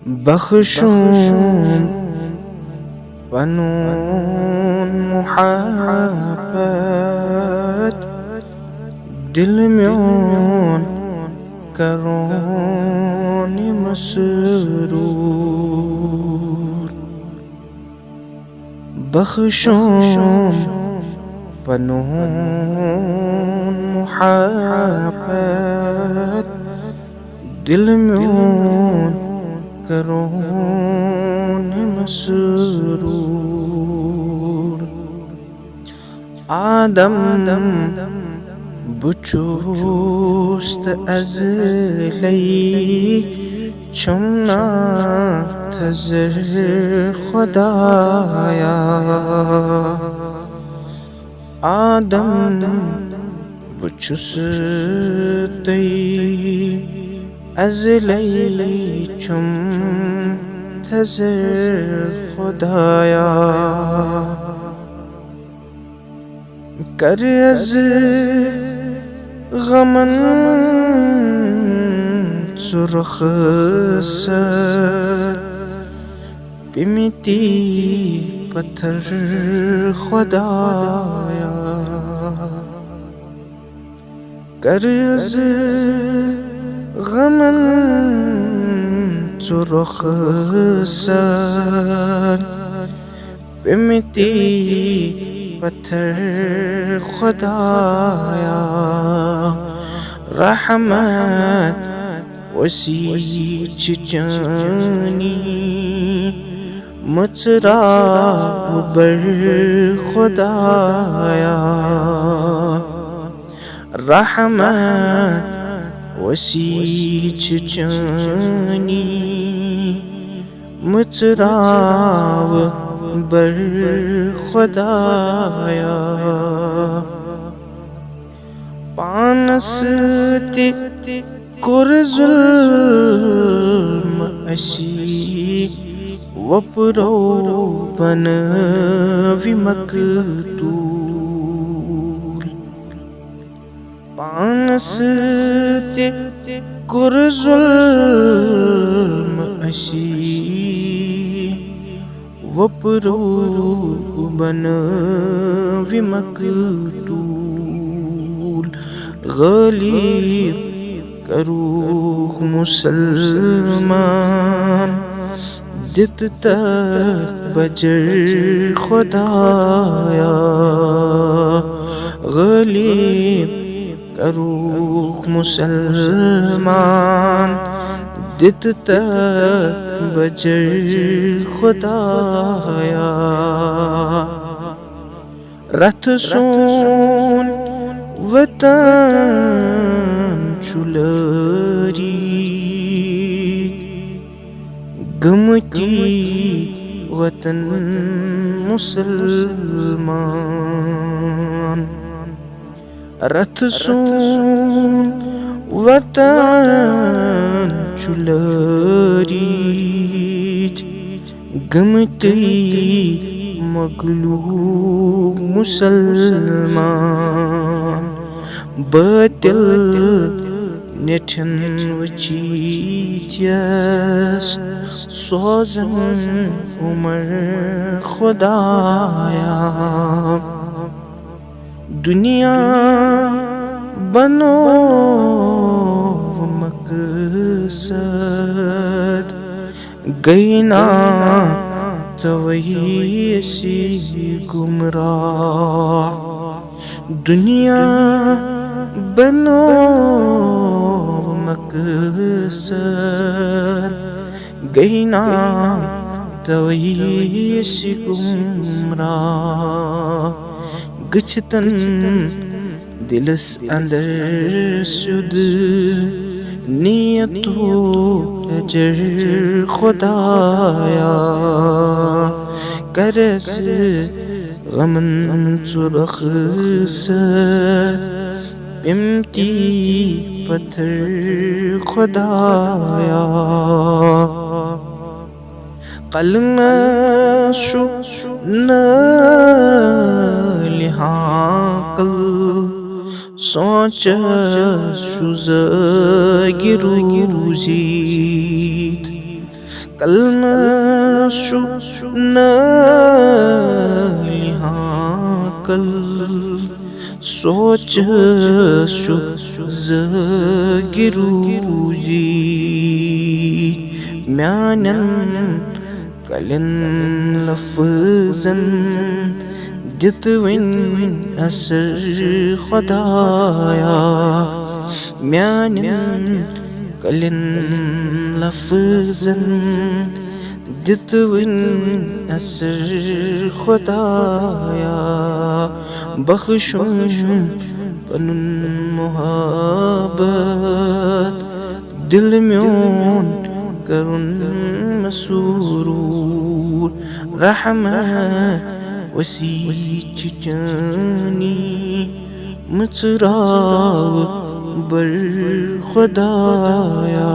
बख्शूं पनून मुहब्बत दिल म्योन करोन मसरूर बख्शूं पनून मुहब्बत दिल म्योन करोन मसरूर आदम बुचुस्त अज़लई चुमना तज़र खुदाया आदम बुचुस्त अज़लई चुम तज़र खुदाया कर अज़ गमन सुरख सर पिमिती पत्थर खुदाया कर अज़ गमन सुरख सर पिमिती पत्थर खुदाया रहमत वसीच जानी मुचरा बर खुदाया रहमत वसीच जानी मुचरा बर खुदाया पानस ते कुर ज़ुल्म अशी वपरो बन विमकतूल पानस ते कुर ज़ुल्म अशी वपरो बन विमकतूल गलीब करूह मुसलमान दित तक बजर खुदाया गलीब करूह मुसलमान दित तक बजर खुदाया रथ सोन वतन चुलरी गमती वतन मुसलमान रथ सोन वतन चुलरी गमती मगलूब मुसलमान बातिल नेठन वचीत्यस सोजन उमर खुदाया दुनिया बनो मकसद गईना तवैसी गुमराह दुनिया बनो मकसद गईना तवैसी गुमराह गचतन दिलस अंदर सुद नियतो अजर खुदाया करस गमन सुरख सर पिमती पत्थर खुदाया कलम शु न लिहाकल सोच शुज गिरुजीत कलमा शु न लिहां कल सोच शु गिरूजी म्यानन कलन लफ्ज़न दितविन असर खुदाया म्यानन कलन लफ्ज़न दितविन असर खुदाया बख्शुम पनुन मुहब्बत दिल म्योन करुन मसूरूर रहमत वसी चिचनी मचराग बर खुदाया